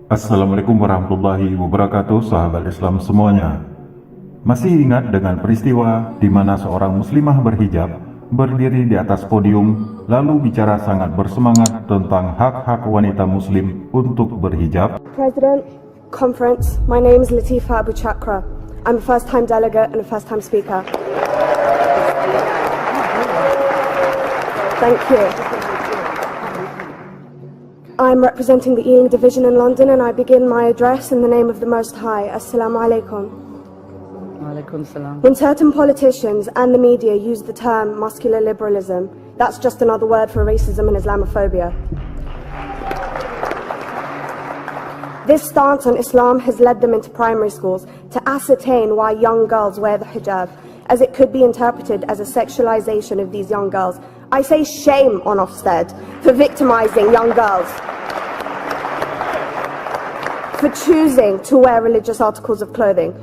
Assalamualaikum warahmatullahi wabarakatuh, sahabat Islam semuanya. Masih ingat dengan peristiwa di mana seorang muslimah berhijab berdiri di atas podium lalu bicara sangat bersemangat tentang hak-hak wanita muslim untuk berhijab? President, Conference, my name is Latifa Abu Chakra. I'm a first-time delegate and a first-time speaker. Thank you. I'm representing the Ealing Division in London, and I begin my address in the name of the Most High. Assalamu alaikum. Alaikum salam. When certain politicians and the media use the term muscular liberalism, that's just another word for racism and Islamophobia. This stance on Islam has led them into primary schools to ascertain why young girls wear the hijab, as it could be interpreted as a sexualization of these young girls. I say shame on Ofsted for victimizing young girls, for choosing to wear religious articles of clothing.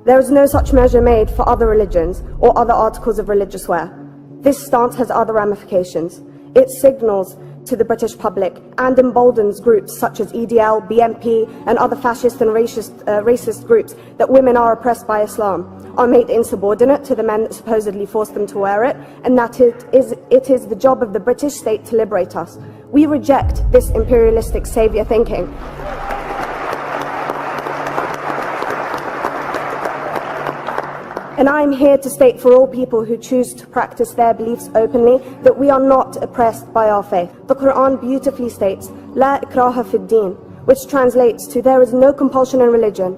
There is no such measure made for other religions or other articles of religious wear. This stance has other ramifications. It signals to the British public and emboldens groups such as EDL, BNP and other fascist and racist groups that women are oppressed by Islam, are made insubordinate to the men that supposedly forced them to wear it, and that it is the job of the British state to liberate us. We reject this imperialistic saviour thinking. And I am here to state for all people who choose to practice their beliefs openly that we are not oppressed by our faith. The Quran beautifully states, La ikraha fid din, which translates to there is no compulsion in religion.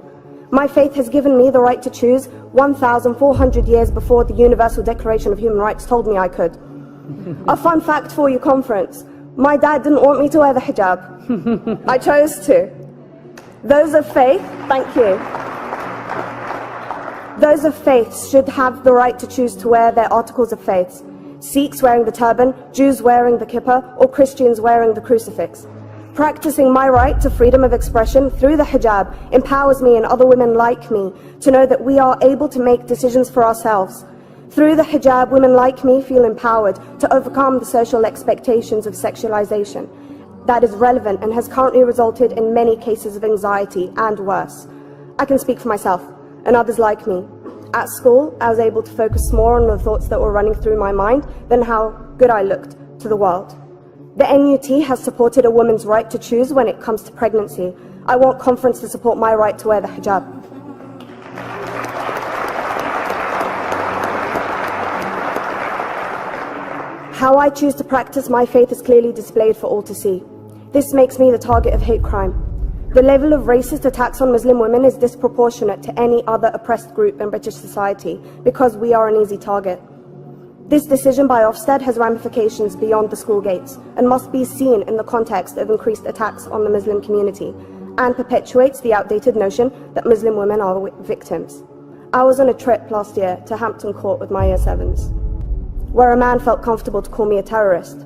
My faith has given me the right to choose 1,400 years before the Universal Declaration of Human Rights told me I could. A fun fact for you, conference. My dad didn't want me to wear the hijab. I chose to. Those of faith, thank you. Those of faith should have the right to choose to wear their articles of faith. Sikhs wearing the turban, Jews wearing the kippah, or Christians wearing the crucifix. Practicing my right to freedom of expression through the hijab empowers me and other women like me to know that we are able to make decisions for ourselves. Through the hijab, women like me feel empowered to overcome the social expectations of sexualization that is relevant and has currently resulted in many cases of anxiety and worse. I can speak for myself and others like me. At school, I was able to focus more on the thoughts that were running through my mind than how good I looked to the world. The NUT has supported a woman's right to choose when it comes to pregnancy. I want conference to support my right to wear the hijab. How I choose to practice my faith is clearly displayed for all to see. This makes me the target of hate crime. The level of racist attacks on Muslim women is disproportionate to any other oppressed group in British society because we are an easy target. This decision by Ofsted has ramifications beyond the school gates and must be seen in the context of increased attacks on the Muslim community and perpetuates the outdated notion that Muslim women are victims. I was on a trip last year to Hampton Court with my Year 7s, where a man felt comfortable to call me a terrorist.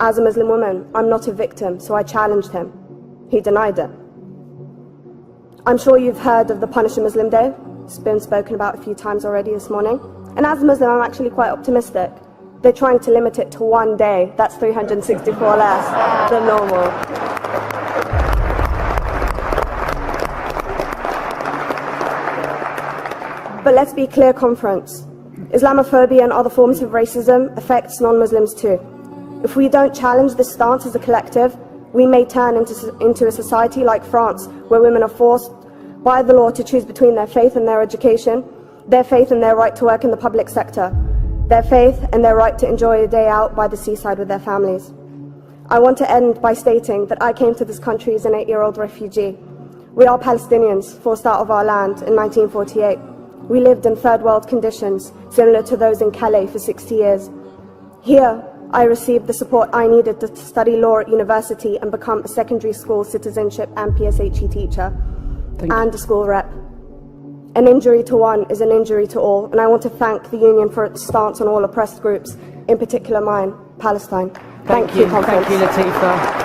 As a Muslim woman, I'm not a victim, so I challenged him. He denied it. I'm sure you've heard of the Punish a Muslim Day. It's been spoken about a few times already this morning. And as a Muslim, I'm actually quite optimistic. They're trying to limit it to one day. That's 364 less than normal. But let's be clear, conference. Islamophobia and other forms of racism affects non-Muslims too. If we don't challenge this stance as a collective, we may turn into a society like France, where women are forced by the law to choose between their faith and their education, their faith and their right to work in the public sector, their faith and their right to enjoy a day out by the seaside with their families. I want to end by stating that I came to this country as an 8-year-old refugee. We are Palestinians, forced out of our land in 1948. We lived in third world conditions, similar to those in Calais for 60 years. Here, I received the support I needed to study law at university and become a secondary school citizenship and PSHE teacher and a school rep. An injury to one is an injury to all, and I want to thank the Union for its stance on all oppressed groups, in particular mine, Palestine. Thank you, conference. Thank you, Latifa.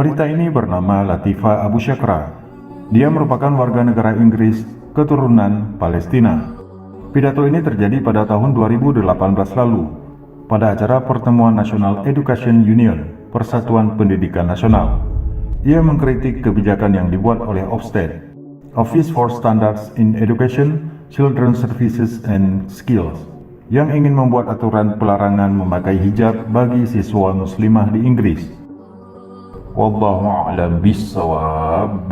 Wanita ini bernama Latifah Abu Syakra. Dia merupakan warga negara Inggris keturunan Palestina. Pidato ini terjadi pada tahun 2018 lalu pada acara Pertemuan National Education Union, Persatuan Pendidikan Nasional. Ia mengkritik kebijakan yang dibuat oleh Ofsted, Office for Standards in Education, Children's Services and Skills, yang ingin membuat aturan pelarangan memakai hijab bagi siswa muslimah di Inggris. Wallahu a'lam bishawab.